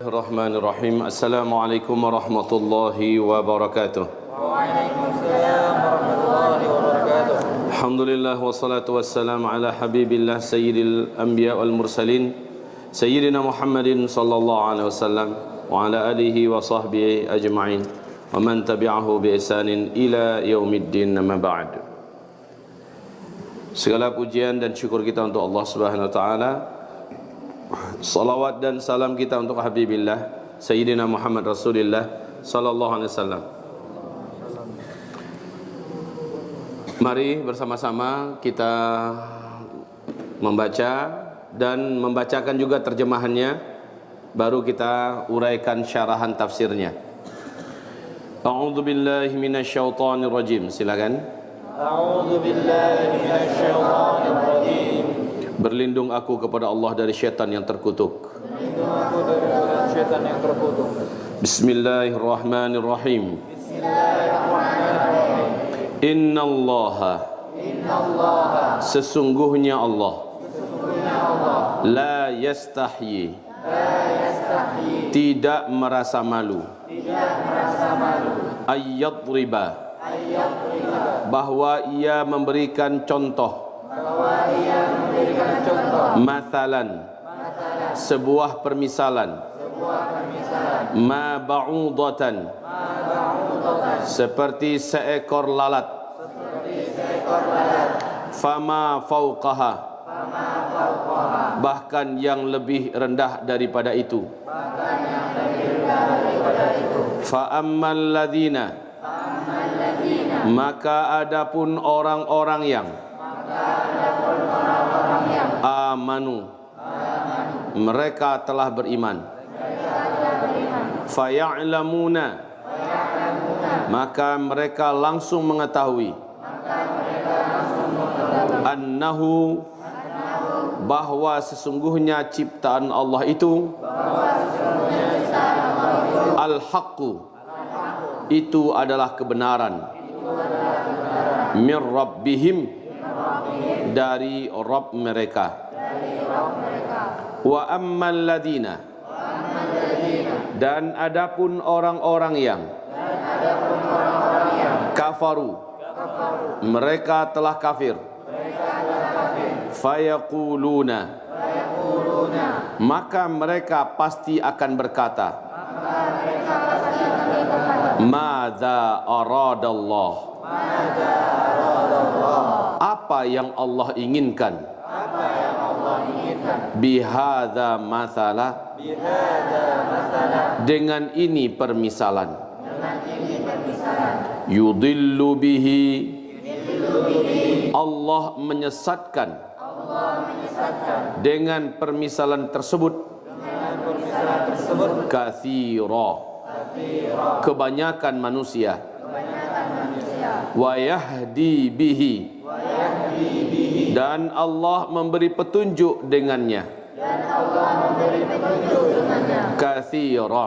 Bismillahirrahmanirrahim. Assalamualaikum warahmatullahi wabarakatuh. Waalaikumsalam warahmatullahi wabarakatuh. Alhamdulillah wassalatu wassalamu ala habibillah sayyidil anbiya wal mursalin sayyidina Muhammadin sallallahu alaihi wasallam wa ala alihi wa sahbihi ajma'in wa man tabi'ahu bi ihsanin ila yaumiddin, amma ba'd. Segala pujian dan syukur kita untuk Allah Subhanahu wa taala. Salawat dan salam kita untuk Habibillah Sayyidina Muhammad Rasulullah sallallahu alaihi wasallam. Mari bersama-sama kita membaca dan membacakan juga terjemahannya, baru kita uraikan syarahan tafsirnya. A'udzu billahi minasyaitonir rajim. Silakan. A'udzu billahi minasyaitonir rajim. Berlindung aku kepada Allah dari syaitan yang terkutuk. Berlindung aku dari syaitan yang terkutuk. Bismillahirrahmanirrahim. Bismillahirrahmanirrahim. Innallaha, sesungguhnya Allah, la yastahyi, tidak merasa malu, ayyadriba, bahwa ia memberikan contoh, mathalan, sebuah permisalan, ma ba'udatan, seperti seekor lalat, fama fauqaha, bahkan yang lebih rendah daripada itu, fa ammal ladzina, maka adapun orang-orang yang amanu, mereka telah beriman, faya'lamuna, maka mereka langsung mengetahui, annahu, bahwa sesungguhnya ciptaan Allah itu, al-haqqu, itu adalah kebenaran, mir rabbihim, dari Rabb mereka, wa ammal ladina, dan adapun orang-orang yang kafaru, mereka telah kafir, fayaquluna, maka mereka pasti akan berkata, madza aradallah, apa yang Allah inginkan, bihadza mathala, dengan ini permisalan, yudillu bihi, Allah menyesatkan dengan permisalan tersebut, katsira, kebanyakan manusia, wa yahdi bihi, dan Allah memberi petunjuk dengannya, katsira,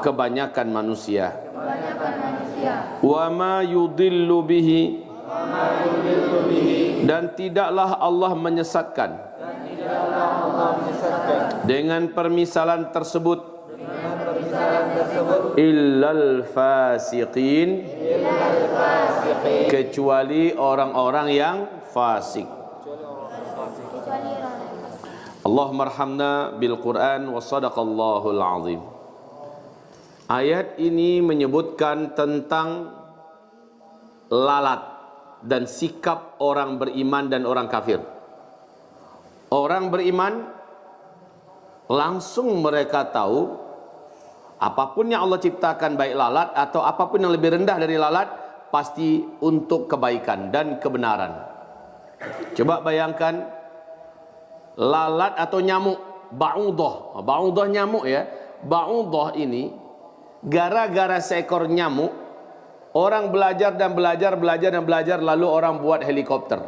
kebanyakan manusia, wa ma yudillu bihi, dan tidaklah Allah menyesatkan dengan permisalan tersebut, illal fasiqin, kecuali orang-orang yang fasik. Allahumma arhamna bil Quran wa sadaqallahul azim. Ayat ini menyebutkan tentang lalat dan sikap orang beriman dan orang kafir. Orang beriman langsung mereka tahu apapun yang Allah ciptakan, baik lalat atau apapun yang lebih rendah dari lalat, pasti untuk kebaikan dan kebenaran. Coba bayangkan lalat atau nyamuk, ba'udah. Ba'udah nyamuk ya. Ba'udah ini gara-gara seekor nyamuk, orang belajar lalu orang buat helikopter.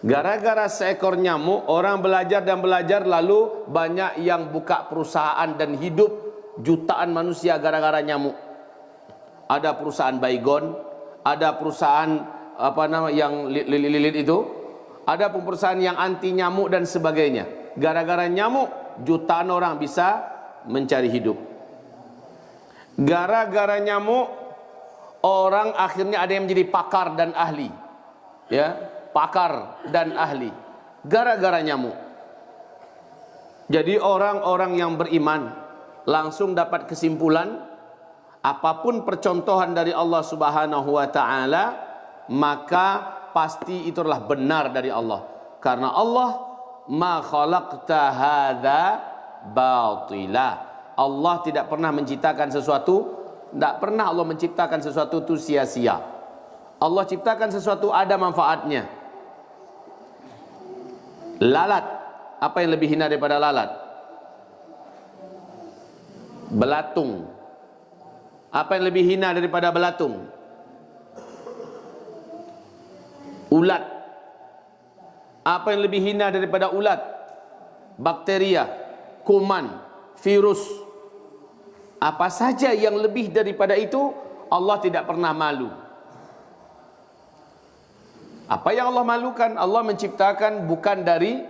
Gara-gara seekor nyamuk, orang belajar lalu banyak yang buka perusahaan dan hidup jutaan manusia gara-gara nyamuk. Ada perusahaan Baygon, ada perusahaan yang lilit itu, ada perusahaan yang anti nyamuk dan sebagainya. Gara-gara nyamuk jutaan orang bisa mencari hidup. Gara-gara nyamuk, orang akhirnya ada yang menjadi pakar dan ahli. Ya, pakar dan ahli. Gara-gara nyamuk. Jadi orang-orang yang beriman langsung dapat kesimpulan, apapun percontohan dari Allah Subhanahu wa taala, maka pasti itulah benar dari Allah. Karena Allah ma khalaqta hadza batila. Allah tidak pernah menciptakan sesuatu, tidak pernah Allah menciptakan sesuatu itu sia-sia. Allah ciptakan sesuatu ada manfaatnya. Lalat, apa yang lebih hina daripada lalat? Belatung. Apa yang lebih hina daripada belatung? Ulat. Apa yang lebih hina daripada ulat? Bakteria, kuman, virus. Apa saja yang lebih daripada itu, Allah tidak pernah malu. Apa yang Allah malukan? Allah menciptakan bukan dari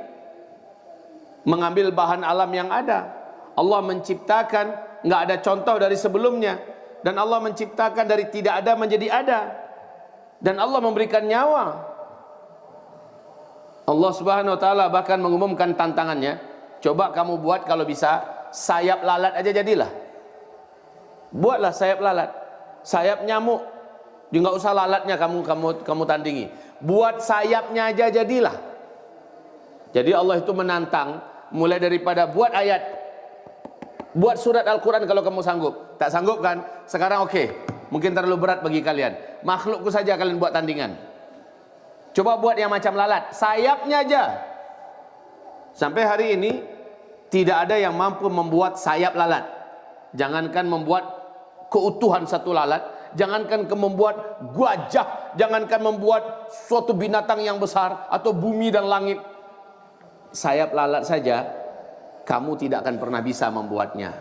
mengambil bahan alam yang ada. Allah menciptakan nggak ada contoh dari sebelumnya, dan Allah menciptakan dari tidak ada menjadi ada, dan Allah memberikan nyawa. Allah Subhanahu wa taala bahkan mengumumkan tantangannya, coba kamu buat kalau bisa sayap lalat aja jadilah. Buatlah sayap lalat, sayap nyamuk. Dia nggak usah lalatnya kamu tandingi. Buat sayapnya aja jadilah. Jadi Allah itu menantang, mulai daripada buat ayat, buat surat Al-Quran kalau kamu sanggup. Tak sanggup kan? Sekarang oke, mungkin terlalu berat bagi kalian. Makhlukku saja kalian buat tandingan. Coba buat yang macam lalat, sayapnya aja. Sampai hari ini tidak ada yang mampu membuat sayap lalat. Jangankan membuat keutuhan satu lalat, jangankan membuat gajah, jangankan membuat suatu binatang yang besar atau bumi dan langit. Sayap lalat saja kamu tidak akan pernah bisa membuatnya.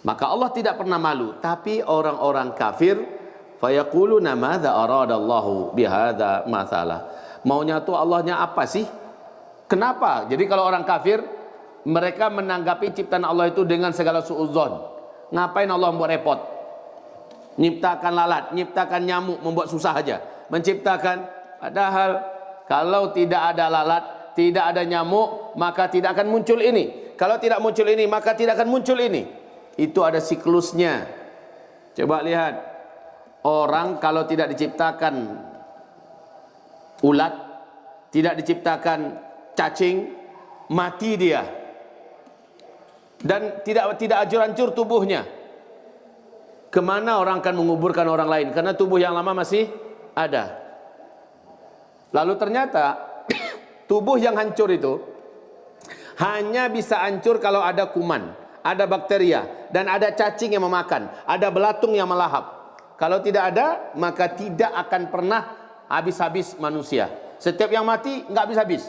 Maka Allah tidak pernah malu. Tapi orang-orang kafir, fayaquluna madza aradallahu bihadza mathalah. Maunya tuh Allahnya apa sih? Kenapa? Jadi kalau orang kafir, mereka menanggapi ciptaan Allah itu dengan segala suudzon. Ngapain Allah membuat repot? Nyiptakan lalat, nyiptakan nyamuk, membuat susah aja. Menciptakan, padahal kalau tidak ada lalat, tidak ada nyamuk, maka tidak akan muncul ini. Kalau tidak muncul ini, maka tidak akan muncul ini. Itu ada siklusnya. Coba lihat, orang kalau tidak diciptakan ulat, tidak diciptakan cacing, mati dia. Dan tidak hancur tubuhnya. Kemana orang akan menguburkan orang lain? Karena tubuh yang lama masih ada. Lalu ternyata tubuh yang hancur itu hanya bisa hancur kalau ada kuman, ada bakteria, dan ada cacing yang memakan, ada belatung yang melahap. Kalau tidak ada, maka tidak akan pernah habis-habis manusia. Setiap yang mati nggak habis-habis.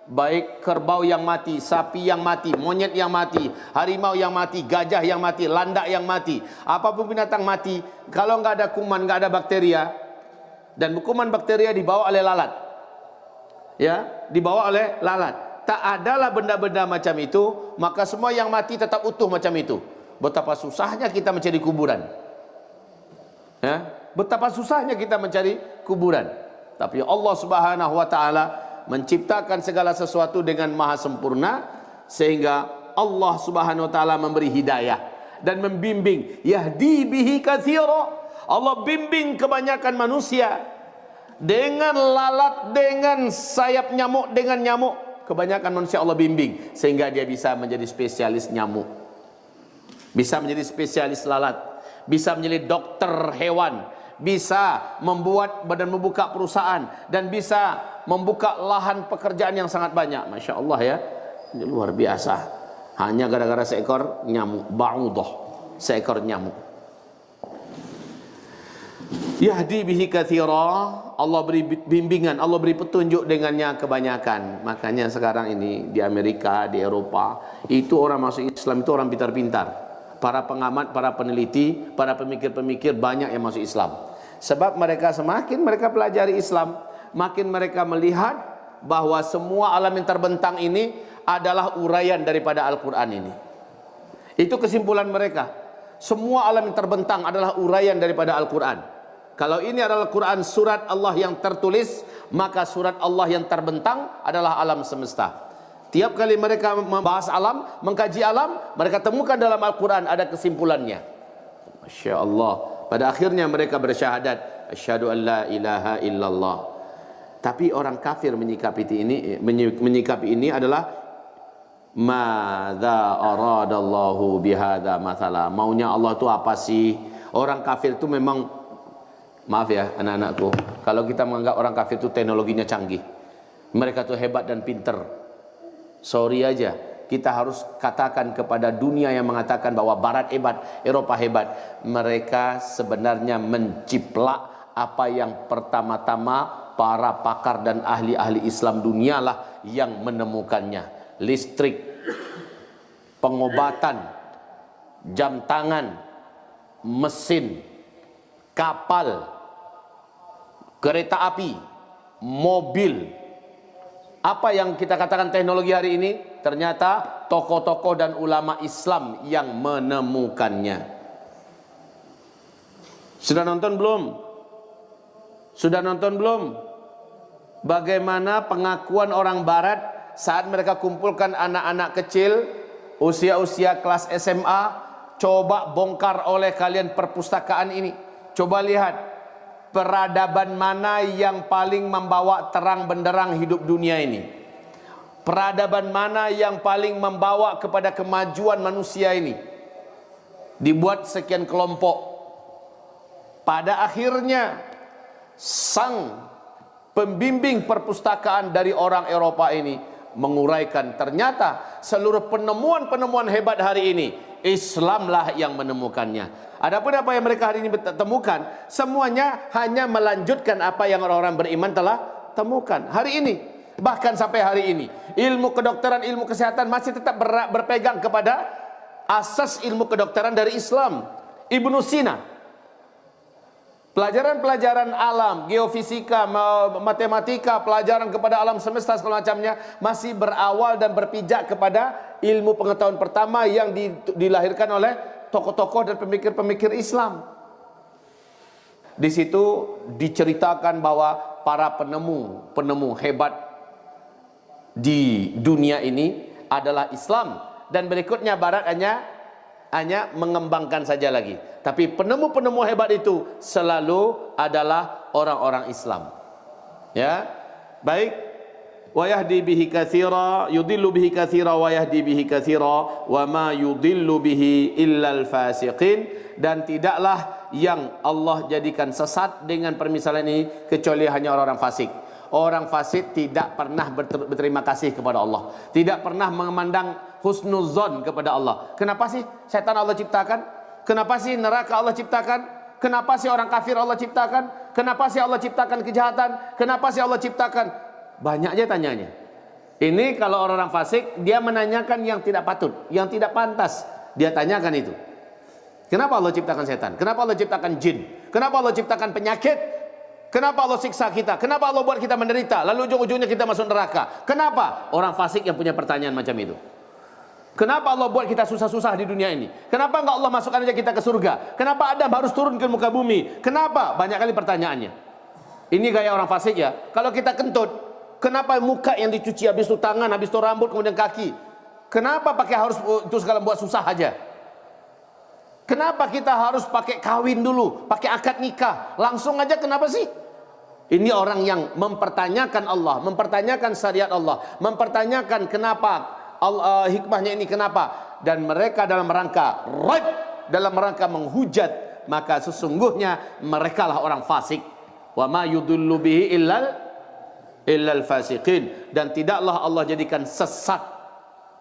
Baik kerbau yang mati, sapi yang mati, monyet yang mati, harimau yang mati, gajah yang mati, landak yang mati, apapun binatang mati. Kalau nggak ada kuman, nggak ada bakteria, dan kuman bakteria dibawa oleh lalat, ya, dibawa oleh lalat. Tak adalah benda-benda macam itu, maka semua yang mati tetap utuh macam itu. Betapa susahnya kita mencari kuburan, ya, betapa susahnya kita mencari kuburan. Tapi Allah Subhanahu wa taala menciptakan segala sesuatu dengan maha sempurna, sehingga Allah Subhanahu wa taala memberi hidayah dan membimbing. Yahdi bihi katsira. Allah bimbing kebanyakan manusia dengan lalat, dengan sayap nyamuk, dengan nyamuk. Kebanyakan manusia Allah bimbing sehingga dia bisa menjadi spesialis nyamuk, bisa menjadi spesialis lalat, bisa menjadi dokter hewan, bisa membuat badan membuka perusahaan, dan bisa membuka lahan pekerjaan yang sangat banyak. Masya Allah ya, ini luar biasa. Hanya gara-gara seekor nyamuk, ba'udah, seekor nyamuk. Yahdi bihi katsira. Allah beri bimbingan, Allah beri petunjuk dengannya kebanyakan. Makanya sekarang ini di Amerika, di Eropa, itu orang masuk Islam itu orang pintar-pintar. Para pengamat, para peneliti, para pemikir-pemikir banyak yang masuk Islam. Sebab mereka semakin mereka pelajari Islam, makin mereka melihat bahwa semua alam yang terbentang ini adalah uraian daripada Al-Quran ini. Itu kesimpulan mereka. Semua alam yang terbentang adalah uraian daripada Al-Quran. Kalau ini adalah Quran surat Allah yang tertulis, maka surat Allah yang terbentang adalah alam semesta. Tiap kali mereka membahas alam, mengkaji alam, mereka temukan dalam Al-Quran ada kesimpulannya. Masya Allah. Pada akhirnya mereka bersyahadat, asyhadu an la ilaha illallah. Tapi orang kafir menyikapi ini adalah madza aradallahu bihadza mathala. Maunya Allah itu apa sih? Orang kafir itu memang, maaf ya anak-anakku, kalau kita menganggap orang kafir itu teknologinya canggih, mereka tuh hebat dan pinter, sorry aja, kita harus katakan kepada dunia yang mengatakan bahwa Barat hebat, Eropa hebat, mereka sebenarnya menciplak apa yang pertama-tama para pakar dan ahli-ahli Islam dunialah yang menemukannya. Listrik, pengobatan, jam tangan, mesin, kapal, kereta api, mobil. Apa yang kita katakan teknologi hari ini, ternyata tokoh-tokoh dan ulama Islam yang menemukannya. Sudah nonton belum? Sudah nonton belum? Bagaimana pengakuan orang Barat saat mereka kumpulkan anak-anak kecil usia-usia kelas SMA. Coba bongkar oleh kalian perpustakaan ini. Coba lihat peradaban mana yang paling membawa terang benderang hidup dunia ini. Peradaban mana yang paling membawa kepada kemajuan manusia ini. Dibuat sekian kelompok. Pada akhirnya sang pembimbing perpustakaan dari orang Eropa ini menguraikan, ternyata seluruh penemuan-penemuan hebat hari ini Islamlah yang menemukannya. Adapun apa yang mereka hari ini temukan, semuanya hanya melanjutkan apa yang orang-orang beriman telah temukan hari ini. Bahkan sampai hari ini ilmu kedokteran, ilmu kesehatan masih tetap berpegang kepada asas ilmu kedokteran dari Islam. Ibnu Sina, pelajaran-pelajaran alam, geofisika, matematika, pelajaran kepada alam semesta segala macamnya masih berawal dan berpijak kepada ilmu pengetahuan pertama yang dilahirkan oleh tokoh-tokoh dan pemikir-pemikir Islam. Di situ diceritakan bahwa para penemu hebat di dunia ini adalah Islam, dan berikutnya Barat hanya mengembangkan saja lagi. Tapi penemu-penemu hebat itu selalu adalah orang-orang Islam. Ya, baik. Wa yahdi bihi katsira, yudillu bihi katsira wa yahdi bihi katsira, wa ma yudillu bihi illal fasiqin. Dan tidaklah yang Allah jadikan sesat dengan permisalan ini kecuali hanya orang-orang fasik. Orang fasik tidak pernah berterima kasih kepada Allah, tidak pernah memandang husnuzon kepada Allah. Kenapa sih setan Allah ciptakan? Kenapa sih neraka Allah ciptakan? Kenapa sih orang kafir Allah ciptakan? Kenapa sih Allah ciptakan kejahatan? Kenapa sih Allah ciptakan? Banyak aja tanyanya. Ini kalau orang-orang fasik, dia menanyakan yang tidak patut, yang tidak pantas. Dia tanyakan itu. Kenapa Allah ciptakan setan? Kenapa Allah ciptakan jin? Kenapa Allah ciptakan penyakit? Kenapa Allah siksa kita? Kenapa Allah buat kita menderita? Lalu ujung-ujungnya kita masuk neraka. Kenapa? Orang fasik yang punya pertanyaan macam itu. Kenapa Allah buat kita susah-susah di dunia ini? Kenapa enggak Allah masukkan aja kita ke surga? Kenapa Adam harus turun ke muka bumi? Kenapa? Banyak kali pertanyaannya. Ini gaya orang fasik ya. Kalau kita kentut, kenapa muka yang dicuci, habis itu tangan, habis itu rambut, kemudian kaki? Kenapa pakai harus itu segala buat susah aja? Kenapa kita harus pakai kawin dulu, pakai akad nikah? Langsung aja kenapa sih? Ini orang yang mempertanyakan Allah, mempertanyakan syariat Allah, mempertanyakan kenapa Allah, hikmahnya ini kenapa? Dan mereka dalam rangka raib, dalam rangka menghujat, maka sesungguhnya merekalah orang fasik. Wa ma yudullu bihi illal fasiqin. Dan tidaklah Allah jadikan sesat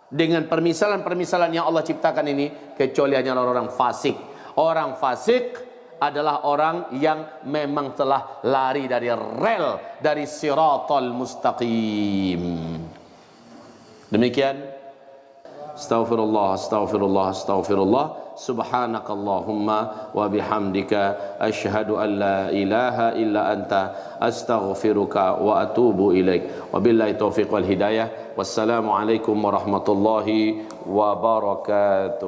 dengan permisalan-permisalan yang Allah ciptakan ini kecuali hanya orang-orang fasik. Orang fasik adalah orang yang memang telah lari dari rel, dari siratal mustaqim. Demikian. Astaghfirullah, astaghfirullah, astaghfirullah. Subhanakallahumma wa bihamdika asyhadu an la ilaha illa anta astaghfiruka wa atubu ilaik. Wabillahi taufiq wal hidayah. Wassalamualaikum warahmatullahi wabarakatuh.